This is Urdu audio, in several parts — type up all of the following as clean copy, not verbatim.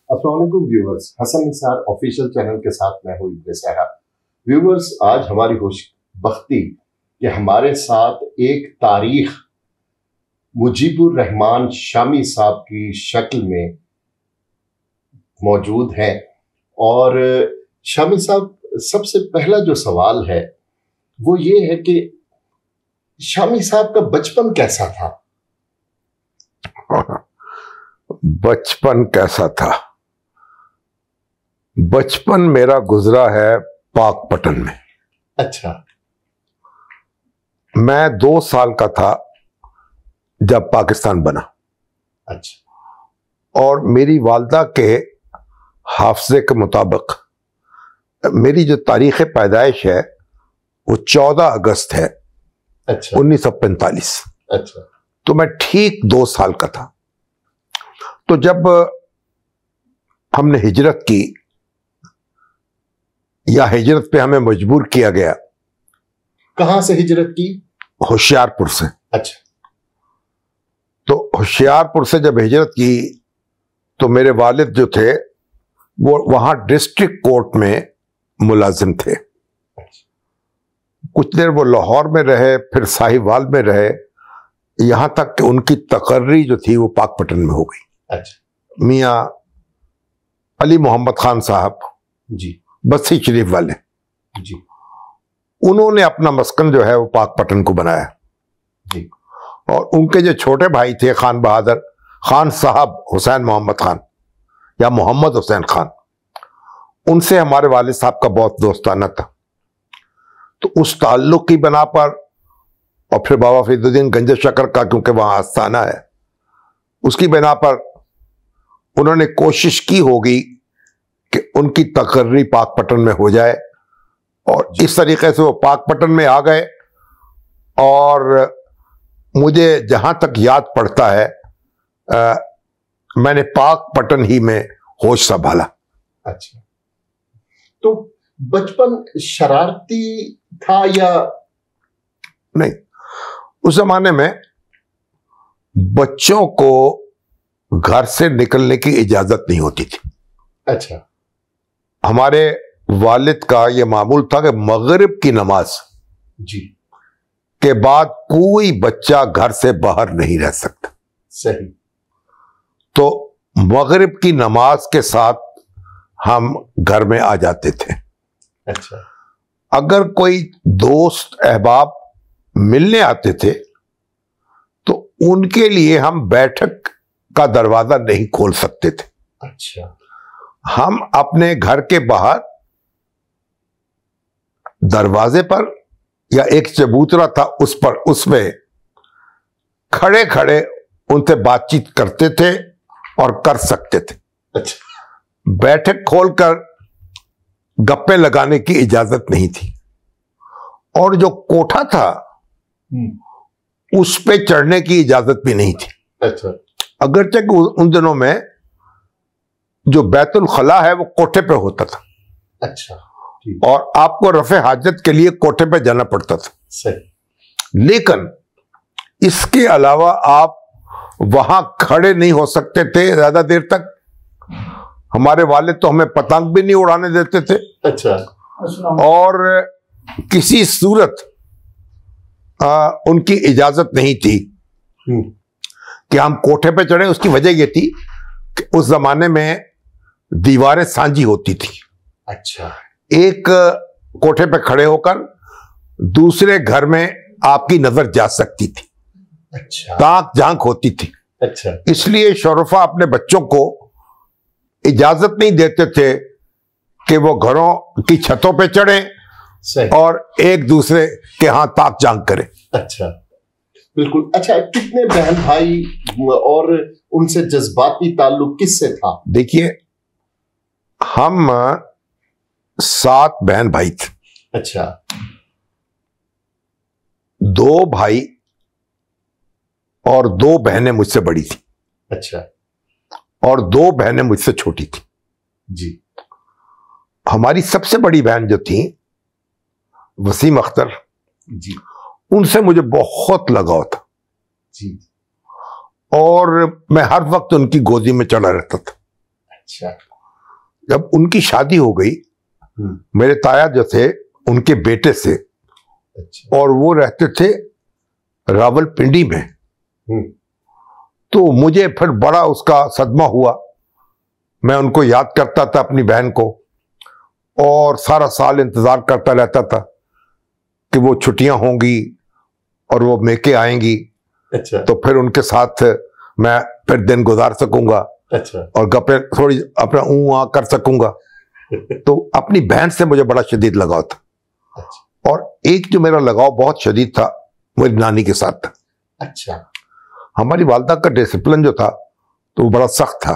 السلام علیکم ویورز، حسن نثار آفیشیل چینل کے ساتھ میں ہوں ابن صحرا۔ ویورز، آج ہماری خوش بختی کہ ہمارے ساتھ ایک تاریخ مجیب الرحمان شامی صاحب کی شکل میں موجود ہے، اور شامی صاحب، سب سے پہلا جو سوال ہے وہ یہ ہے کہ شامی صاحب کا بچپن کیسا تھا؟ بچپن کیسا تھا؟ بچپن میرا گزرا ہے پاک پٹن میں۔ اچھا۔ میں 2 سال کا تھا جب پاکستان بنا۔ اچھا۔ اور میری والدہ کے حافظے کے مطابق میری جو تاریخ پیدائش ہے وہ 14 اگست ہے، اچھا، 1945۔ اچھا۔ تو میں ٹھیک 2 سال کا تھا۔ تو جب ہم نے ہجرت کی یا ہجرت پہ ہمیں مجبور کیا گیا۔ کہاں سے ہجرت کی؟ ہوشیارپور سے۔ اچھا۔ تو ہوشیارپور سے جب ہجرت کی تو میرے والد جو تھے وہ وہاں ڈسٹرکٹ کورٹ میں ملازم تھے۔ کچھ دیر وہ لاہور میں رہے، پھر ساہیوال میں رہے، یہاں تک کہ ان کی تقرری جو تھی وہ پاک پٹن میں ہو گئی۔ اچھا۔ میاں علی محمد خان صاحب، جی، بسی شریف والے، جی، انہوں نے اپنا مسکن جو ہے وہ پاک پٹن کو بنایا۔ جی۔ اور ان کے جو چھوٹے بھائی تھے خان بہادر خان صاحب، حسین محمد خان یا محمد حسین خان، ان سے ہمارے والد صاحب کا بہت دوستانہ تھا۔ تو اس تعلق کی بنا پر، اور پھر بابا فرید الدین گنج شکر کا کیونکہ وہاں آستانہ ہے، اس کی بنا پر انہوں نے کوشش کی ہوگی کہ ان کی تقرری پاک پٹن میں ہو جائے، اور اس طریقے سے وہ پاک پٹن میں آ گئے۔ اور مجھے جہاں تک یاد پڑتا ہے میں نے پاک پٹن ہی میں ہوش سنبھالا۔ اچھا۔ تو بچپن شرارتی تھا یا نہیں؟ اس زمانے میں بچوں کو گھر سے نکلنے کی اجازت نہیں ہوتی تھی۔ اچھا۔ ہمارے والد کا یہ معمول تھا کہ مغرب کی نماز جی کے بعد کوئی بچہ گھر سے باہر نہیں رہ سکتا۔ صحیح۔ تو مغرب کی نماز کے ساتھ ہم گھر میں آ جاتے تھے۔ اچھا۔ اگر کوئی دوست احباب ملنے آتے تھے تو ان کے لیے ہم بیٹھک کا دروازہ نہیں کھول سکتے تھے۔ اچھا۔ ہم اپنے گھر کے باہر دروازے پر یا ایک چبوترا تھا اس میں کھڑے کھڑے ان سے بات چیت کرتے تھے اور کر سکتے تھے۔ اچھا۔ بیٹھک کھول کر گپے لگانے کی اجازت نہیں تھی۔ اور جو کوٹھا تھا اس پہ چڑھنے کی اجازت بھی نہیں تھی۔ اچھا۔ اگرچہ کہ ان دنوں میں جو بیت الخلا ہے وہ کوٹھے پہ ہوتا تھا۔ اچھا۔ اور آپ کو رفع حاجت کے لیے کوٹھے پہ جانا پڑتا تھا۔ صحیح۔ لیکن اس کے علاوہ آپ وہاں کھڑے نہیں ہو سکتے تھے زیادہ دیر تک۔ ہمارے والد تو ہمیں پتنگ بھی نہیں اڑانے دیتے تھے۔ اچھا۔ اور کسی صورت ان کی اجازت نہیں تھی کہ ہم کوٹھے پہ چڑھیں۔ اس کی وجہ یہ تھی کہ اس زمانے میں دیواریں سانجی ہوتی تھی۔ اچھا۔ ایک کوٹھے پہ کھڑے ہو کر دوسرے گھر میں آپ کی نظر جا سکتی تھی۔ اچھا۔ تاک جھانک ہوتی تھی۔ اچھا۔ اس لیے شرفا اپنے بچوں کو اجازت نہیں دیتے تھے کہ وہ گھروں کی چھتوں پہ چڑھیں صحیح، اور ایک دوسرے کے ہاں تاک جھانک کریں۔ اچھا، بالکل۔ اچھا، کتنے بہن بھائی اور ان سے جذباتی تعلق کس سے تھا؟ دیکھیے، ہم 7 بہن بھائی تھے۔ اچھا۔ 2 بھائی اور 2 بہنیں مجھ سے بڑی تھیں، اچھا، اور 2 بہنیں مجھ سے چھوٹی تھیں۔ جی۔ ہماری سب سے بڑی بہن جو تھی وسیم اختر، جی، ان سے مجھے بہت لگاؤ تھا۔ جی۔ اور میں ہر وقت ان کی گودی میں چڑھا رہتا تھا۔ اچھا. جب ان کی شادی ہو گئی میرے تایا جو تھے ان کے بیٹے سے, اور وہ رہتے تھے راول پنڈی میں, تو مجھے پھر بڑا اس کا صدمہ ہوا. میں ان کو یاد کرتا تھا اپنی بہن کو, اور سارا سال انتظار کرتا رہتا تھا کہ وہ چھٹیاں ہوں گی اور وہ میکے آئیں گی. اچھا. تو پھر ان کے ساتھ میں پھر دن گزار سکوں گا. اچھا. اور گپے تھوڑی اپنا آ کر سکوں گا. تو اپنی بہن سے مجھے بڑا شدید لگاؤ تھا. اور ایک جو میرا لگاؤ بہت شدید تھا میری نانی کے ساتھ تھا. اچھا. ہماری والدہ کا ڈسپلن جو تھا تو وہ بڑا سخت تھا,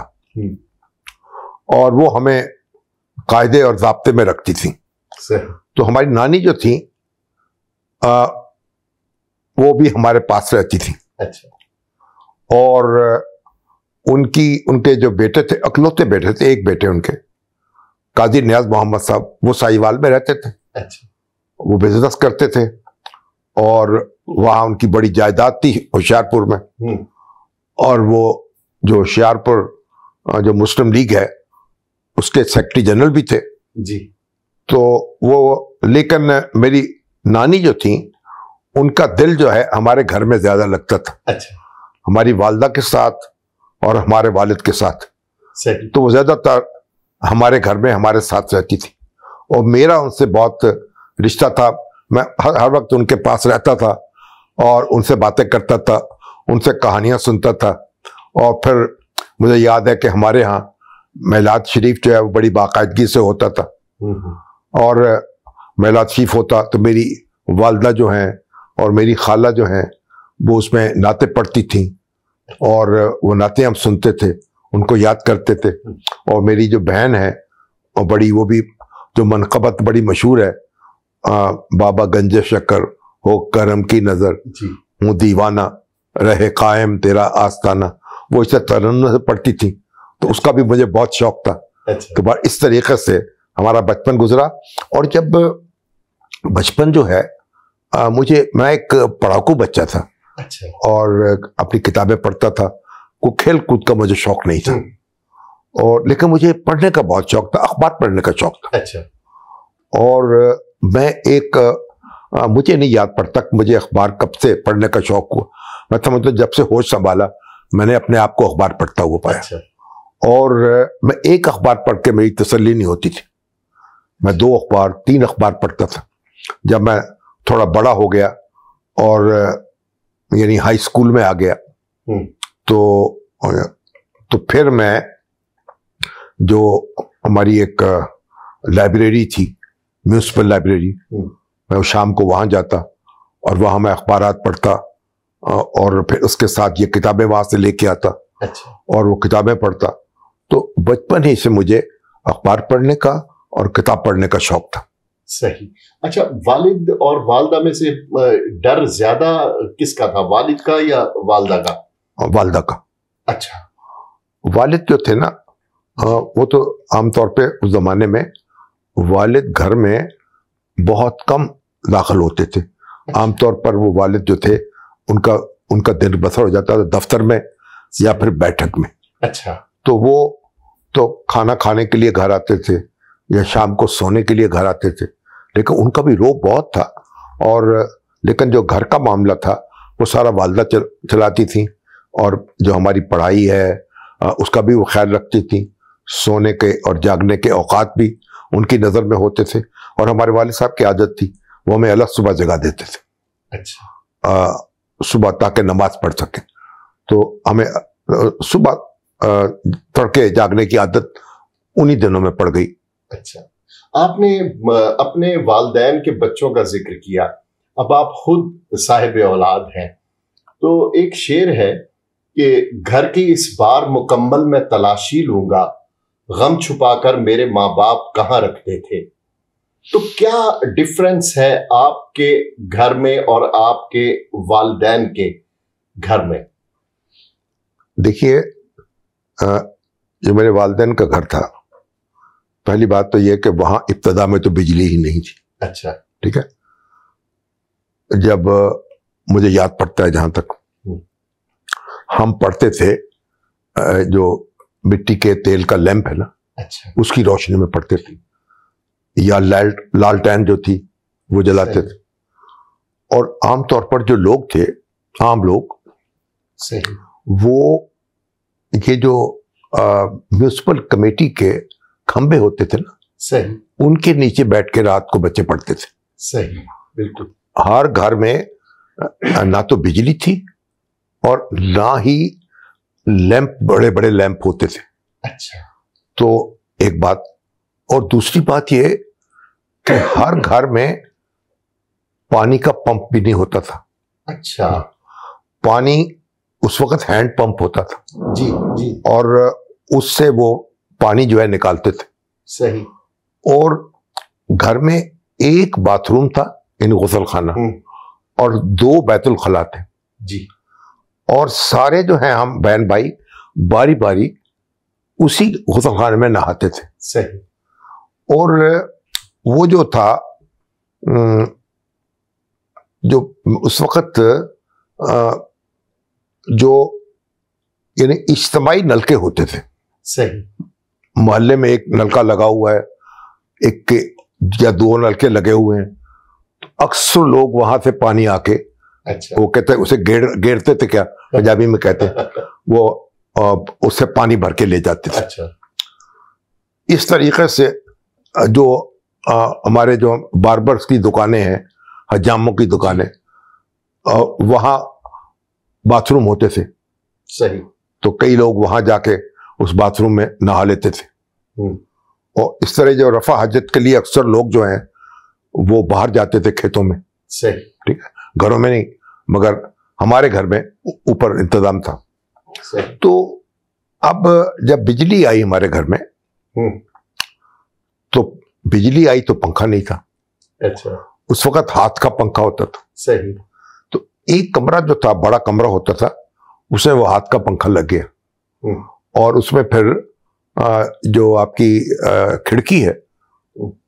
اور وہ ہمیں قاعدے اور ضابطے میں رکھتی تھیں. تو ہماری نانی جو تھیں وہ بھی ہمارے پاس رہتی تھیں. اچھا. اور ان کے جو بیٹے تھے, اکلوتے بیٹے تھے, ایک بیٹے ان کے قاضی نیاز محمد صاحب, وہ سائیوال میں رہتے تھے. اچھا. وہ بزنس کرتے تھے, اور وہاں ان کی بڑی جائیداد تھی ہوشیارپور میں. اور وہ جو ہوشیارپور جو مسلم لیگ ہے اس کے سیکرٹری جنرل بھی تھے. جی. تو وہ لیکن میری نانی جو تھیں ان کا دل جو ہے ہمارے گھر میں زیادہ لگتا تھا. اچھا. ہماری والدہ کے ساتھ اور ہمارے والد کے ساتھ. تو وہ زیادہ تر ہمارے گھر میں ہمارے ساتھ رہتی تھی, اور میرا ان سے بہت رشتہ تھا. میں ہر وقت ان کے پاس رہتا تھا اور ان سے باتیں کرتا تھا, ان سے کہانیاں سنتا تھا. اور پھر مجھے یاد ہے کہ ہمارے ہاں میلاد شریف جو ہے وہ بڑی باقاعدگی سے ہوتا تھا. اور میلاد شریف ہوتا تو میری والدہ جو ہیں اور میری خالہ جو ہیں وہ اس میں نعتیں پڑھتی تھیں, اور وہ نعتیں ہم سنتے تھے, ان کو یاد کرتے تھے. اور میری جو بہن ہے اور بڑی, وہ بھی جو منقبت بڑی مشہور ہے, بابا گنج شکر ہو کرم کی نظر, ہوں دیوانہ رہے قائم تیرا آستانہ, وہ اسے ترنم سے پڑھتی تھی. تو اس کا بھی مجھے بہت شوق تھا. تو اس طریقے سے ہمارا بچپن گزرا. اور جب بچپن جو ہے میں ایک پڑھاکو بچہ تھا, اور اپنی کتابیں پڑھتا تھا. کوئی کھیل کود کا مجھے شوق نہیں تھا, اور لیکن مجھے پڑھنے کا بہت شوق تھا, اخبار پڑھنے کا شوق تھا. اور میں مجھے نہیں یاد پڑتا کہ مجھے اخبار کب سے پڑھنے کا شوق ہوا. میں سمجھتا ہوں جب سے ہوش سنبھالا میں نے اپنے آپ کو اخبار پڑھتا ہوا پایا. اور میں ایک اخبار پڑھ کے میری تسلی نہیں ہوتی تھی, میں 2 اخبار 3 اخبار پڑھتا تھا. جب میں تھوڑا بڑا ہو گیا اور یعنی ہائی اسکول میں آ گیا تو پھر میں جو ہماری ایک لائبریری تھی, میونسپل لائبریری, میں شام کو وہاں جاتا اور وہاں میں اخبارات پڑھتا, اور پھر اس کے ساتھ یہ کتابیں وہاں سے لے کے آتا اور وہ کتابیں پڑھتا. تو بچپن ہی سے مجھے اخبار پڑھنے کا اور کتاب پڑھنے کا شوق تھا. صحیح. اچھا, والد اور والدہ میں سے ڈر زیادہ کس کا تھا, والد کا یا والدہ کا؟ والدہ کا. اچھا. والد جو تھے نا وہ تو عام طور پہ اس زمانے میں والد گھر میں بہت کم داخل ہوتے تھے. عام طور پر وہ والد جو تھے ان کا دن بسر ہو جاتا تھا دفتر میں یا پھر بیٹھک میں. اچھا. تو وہ تو کھانا کھانے کے لیے گھر آتے تھے یا شام کو سونے کے لیے گھر آتے تھے, لیکن ان کا بھی روب بہت تھا. اور لیکن جو گھر کا معاملہ تھا وہ سارا والدہ چلاتی تھیں, اور جو ہماری پڑھائی ہے اس کا بھی وہ خیال رکھتی تھیں. سونے کے اور جاگنے کے اوقات بھی ان کی نظر میں ہوتے تھے. اور ہمارے والد صاحب کی عادت تھی وہ ہمیں الگ صبح جگا دیتے تھے. اچھا. صبح تاکہ نماز پڑھ سکیں. تو ہمیں صبح تڑکے جاگنے کی عادت انہی دنوں میں پڑ گئی. اچھا. آپ نے اپنے والدین کے بچوں کا ذکر کیا, اب آپ خود صاحب اولاد ہیں, تو ایک شعر ہے کہ گھر کی اس بار مکمل میں تلاشی لوں گا, غم چھپا کر میرے ماں باپ کہاں رکھتے تھے. تو کیا ڈفرنس ہے آپ کے گھر میں اور آپ کے والدین کے گھر میں؟ دیکھیے, جو میرے والدین کا گھر تھا, پہلی بات تو یہ کہ وہاں ابتدا میں تو بجلی ہی نہیں تھی. اچھا. ٹھیک ہے. جب مجھے یاد پڑتا ہے جہاں تک ہم پڑھتے تھے جو مٹی کے تیل کا لیمپ ہے نا، اچھا اس کی روشنی میں پڑھتے تھے، یا لالٹین جو تھی وہ جلاتے تھے. اور عام طور پر جو لوگ تھے، عام لوگ، صحیح، وہ یہ جو میونسپل کمیٹی کے کھمبے ہوتے تھے نا، صحیح، ان کے نیچے بیٹھ کے رات کو بچے پڑھتے تھے. صحیح، بالکل. ہر گھر میں نہ تو بجلی تھی اور نہ ہی لیمپ، بڑے بڑے لیمپ ہوتے تھے. اچھا. تو ایک بات، اور دوسری بات یہ کہ ہر گھر میں پانی کا پمپ بھی نہیں ہوتا تھا. اچھا. پانی اس وقت ہینڈ پمپ ہوتا تھا. جی جی. اور اس سے وہ پانی جو ہے نکالتے تھے. صحیح. اور گھر میں ایک باتھ روم تھا، یعنی غسل خانہ، اور 2 بیت الخلا تھے. جی. اور سارے جو ہیں ہم بہن بھائی باری باری اسی غسل خانے میں نہاتے تھے. صحیح. اور وہ جو تھا، جو اس وقت جو یعنی اجتماعی نلکے ہوتے تھے. صحیح. محلے میں ایک نلکا لگا ہوا ہے، ایک یا 2 نلکے لگے ہوئے ہیں، اکثر لوگ وہاں سے پانی آ کے، اچھا، وہ کہتے اسے گیڑتے تھے، کیا پنجابی میں کہتے ہیں، وہ اس سے پانی بھر کے لے جاتے تھے. اچھا. اس طریقے سے جو ہمارے جو باربرس کی دکانیں ہیں، حجاموں کی دکانیں، وہاں باتھ روم ہوتے تھے. صحیح. تو کئی لوگ وہاں جا کے اس باتھ روم میں نہا لیتے تھے. اور اس طرح جو رفع حاجت کے لیے اکثر لوگ جو ہیں وہ باہر جاتے تھے کھیتوں میں. صحیح. ٹھیک ہے، گھروں میں نہیں، مگر ہمارے گھر میں اوپر انتظام تھا. صحیح. تو اب جب بجلی آئی ہمارے گھر میں، تو بجلی آئی تو پنکھا نہیں تھا. اچھا. اس وقت ہاتھ کا پنکھا ہوتا تھا. صحیح. تو ایک کمرہ جو تھا، بڑا کمرہ ہوتا تھا، اسے وہ ہاتھ کا پنکھا لگ گیا. اور اس میں پھر جو آپ کی کھڑکی ہے،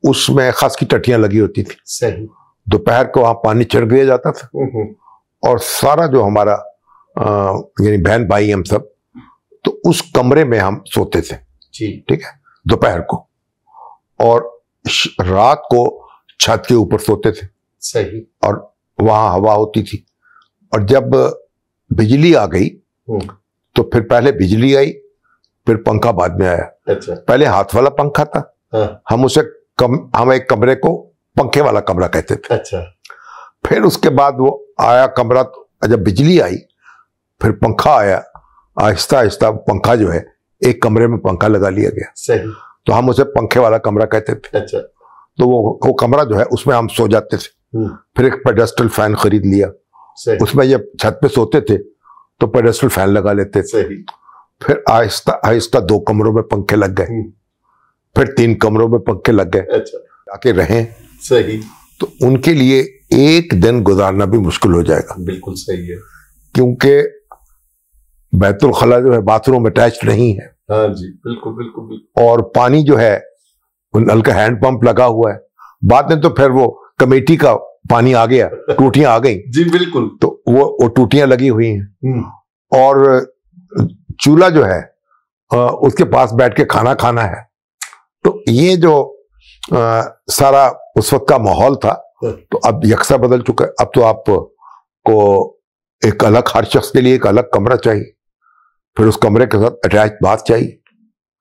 اس میں خاص کی ٹٹیاں لگی ہوتی تھی. صحیح. دوپہر کو وہاں پانی چھڑک دیا جاتا تھا. اور سارا جو ہمارا یعنی بہن بھائی ہم سب، تو اس کمرے میں ہم سوتے تھے. جی. ٹھیک ہے، دوپہر کو. اور رات کو چھت کے اوپر سوتے تھے. صحیح. اور وہاں ہوا ہوتی تھی. اور جب بجلی آ گئی تو پھر پہلے بجلی آئی، پھر پنکھا بعد میں آیا. اچھا. پہلے پہلے ہاتھ والا پنکھا تھا، ہم اسے ہم ایک کمرے کو پنکھے والا کمرہ کہتے تھے. اچھا. پھر اس کے بعد وہ آیا کمرہ، جب بجلی آئی پھر پنکھا آیا. آہستہ آہستہ پنکھا جو ہے، ایک کمرے میں پنکھا لگا لیا گیا. صحیح. تو ہم اسے پنکھے والا کمرہ کہتے تھے. اچھا. تو وہ کمرہ جو ہے اس میں ہم سو جاتے تھے. پھر ایک پیڈسٹل فین خرید لیا. اس میں جب چھت پہ سوتے تھے تو پیڈسٹل فین لگا لیتے تھے. پھر آہستہ آہستہ 2 کمروں میں پنکھے لگ گئے، پھر 3 کمروں میں پنکھے لگ گئے. اچھا. آ کے رہیں. صحیح. تو ان کے لیے ایک دن گزارنا بھی مشکل ہو جائے گا. بالکل صحیح ہے. کیونکہ بیت الخلا جو ہے باتھ روم اٹیچڈ نہیں ہے. ہاں جی، بالکل بالکل بالکل. اور پانی جو ہے نل کا ہینڈ پمپ لگا ہوا ہے. بعد میں تو پھر وہ کمیٹی کا پانی آ گیا، ٹوٹیاں آ گئیں. جی بالکل. تو وہ ٹوٹیاں لگی ہوئی ہیں. اور چولہا جو ہے اس کے پاس بیٹھ کے کھانا کھانا ہے. تو یہ جو سارا اس وقت کا ماحول تھا، تو اب یکساں بدل چکا ہے. اب تو آپ کو ایک الگ، ہر شخص کے لیے ایک الگ کمرہ چاہیے، پھر اس کمرے کے ساتھ اٹیچ باتھ چاہیے.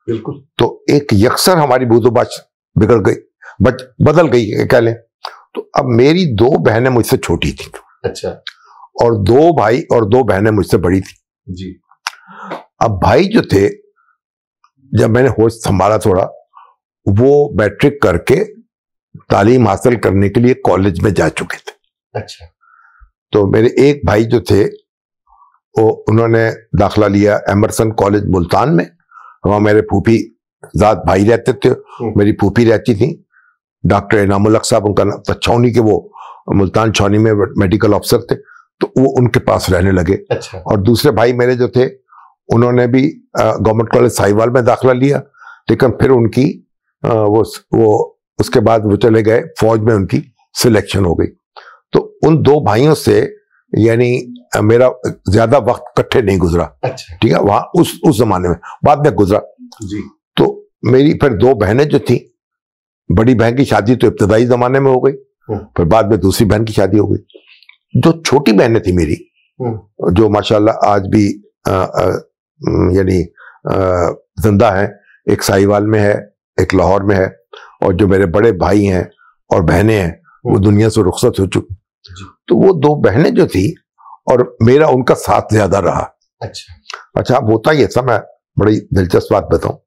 بالکل. تو ایک یکسر ہماری بود و باش بگڑ گئی، بدل گئی کہہ لیں. تو اب میری 2 بہنیں مجھ سے چھوٹی تھیں. اچھا. اور 2 بھائی اور 2 بہنیں مجھ سے بڑی تھیں. جی. اب بھائی جو تھے، جب میں نے ہوش سنبھالا تھوڑا، وہ میٹرک کر کے تعلیم حاصل کرنے کے لیے کالج میں جا چکے تھے. اچھا. تو میرے ایک بھائی جو تھے، انہوں نے داخلہ لیا ایمرسن کالج ملتان میں. وہاں میرے پھوپھی ذات بھائی رہتے تھے، میری پھوپھی رہتی تھی، ڈاکٹر انعام الحق صاحب ان کا نام تھا. چھاؤنی کے، وہ ملتان چھاؤنی میں میڈیکل افسر تھے، تو وہ ان کے پاس رہنے لگے. اچھا. اور دوسرے بھائی میرے جو تھے، انہوں نے بھی گورنمنٹ کالج ساہیوال میں داخلہ لیا، لیکن پھر ان کی اس کے بعد وہ چلے گئے فوج میں، ان کی سلیکشن ہو گئی. تو ان 2 بھائیوں سے یعنی میرا زیادہ وقت کٹھے نہیں گزرا. اچھا. ٹھیک ہے, وہاں اس زمانے میں بعد میں گزرا. جی. تو میری پھر 2 بہنیں جو تھیں, بڑی بہن کی شادی تو ابتدائی زمانے میں ہو گئی, پھر بعد میں دوسری بہن کی شادی ہو گئی. جو چھوٹی بہنیں تھی میری, جو ماشاءاللہ آج بھی یعنی زندہ ہیں, ایک ساہیوال میں ہے, ایک لاہور میں ہے, اور جو میرے بڑے بھائی ہیں اور بہنیں ہیں وہ دنیا سے رخصت ہو چکی. تو وہ 2 بہنیں جو تھی, اور میرا ان کا ساتھ زیادہ رہا. اچھا, اب ہوتا ہی ایسا, میں بڑی دلچسپ بات بتاؤں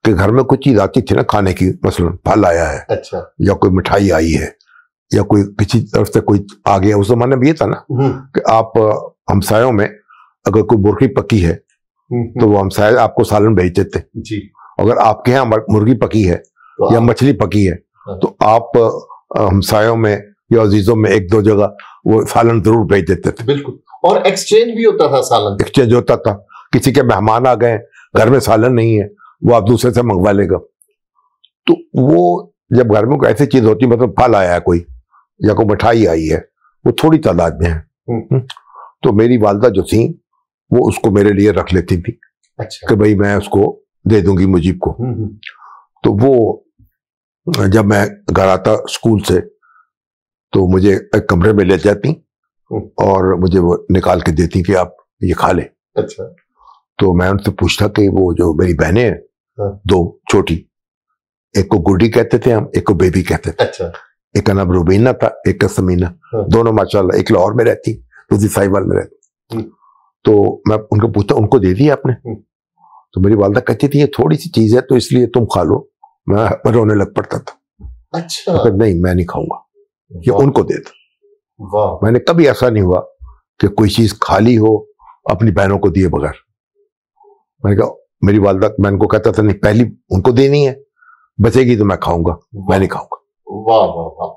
کہ گھر میں کوئی چیز آتی تھی نا کھانے کی, مثلا پھل آیا ہے, اچھا, یا کوئی مٹھائی آئی ہے, یا کوئی کسی طرف سے کوئی آ گیا. اس زمانے میں یہ تھا نا کہ آپ ہمسایوں میں اگر کوئی مرغی پکی ہے تو وہ ہمسائے آپ کو سالن بھیج دیتے. جی. اگر آپ کے یہاں مرغی پکی ہے یا مچھلی پکی ہے تو آپ ہمسایوں میں یا عزیزوں میں 1-2 جگہ وہ سالن ضرور بھیج دیتے تھے. بالکل. اور ایکسچینج بھی ہوتا تھا, سالن ایکسچینج ہوتا تھا. کسی کے مہمان آ گئے, گھر میں سالن نہیں ہے, وہ آپ دوسرے سے منگوا لے گا. تو وہ جب گھر میں کوئی ایسی چیز ہوتی, مطلب پھل آیا ہے کوئی, یا کوئی مٹھائی آئی ہے, وہ تھوڑی تعداد میں ہے, تو میری والدہ جو تھیں وہ اس کو میرے لیے رکھ لیتی تھی. اچھا. کہ بھئی میں اس کو دے دوں گی مجیب کو. تو وہ جب میں گھر آتا اسکول سے تو مجھے ایک کمرے میں لے جاتی اور مجھے وہ نکال کے دیتی کہ آپ یہ کھا لیں. اچھا. تو میں ان سے پوچھتا کہ وہ جو میری بہنیں ہیں 2 چھوٹی, ایک کو گڈی کہتے تھے ہم, ایک کو بیبی کہتے تھے. اچھا. ایک کا نام روبینہ تھا, ایک کا سمینہ. دونوں ماشاءاللہ, ایک لاہور میں رہتی, دوسری ساہیوال میں رہتی. تو میں ان کو پوچھتا, ان کو دے دی آپ نے؟ تو میری والدہ کہتی تھی یہ تھوڑی سی چیز ہے تو اس لیے تم کھا لو. میں رونے لگ پڑتا تھا. اچھا. نہیں, میں نہیں کھاؤں گا, یہ ان کو دے دو. میں نے کبھی ایسا نہیں ہوا کہ کوئی چیز خالی ہو اپنی بہنوں کو دیے بغیر. میں نے کہا, میری والدہ, میں ان کو کہتا تھا نہیں پہلی ان کو دینی ہے, بچے گی تو میں کھاؤں گا, میں نہیں کھاؤں گا. واہ واہ واہ.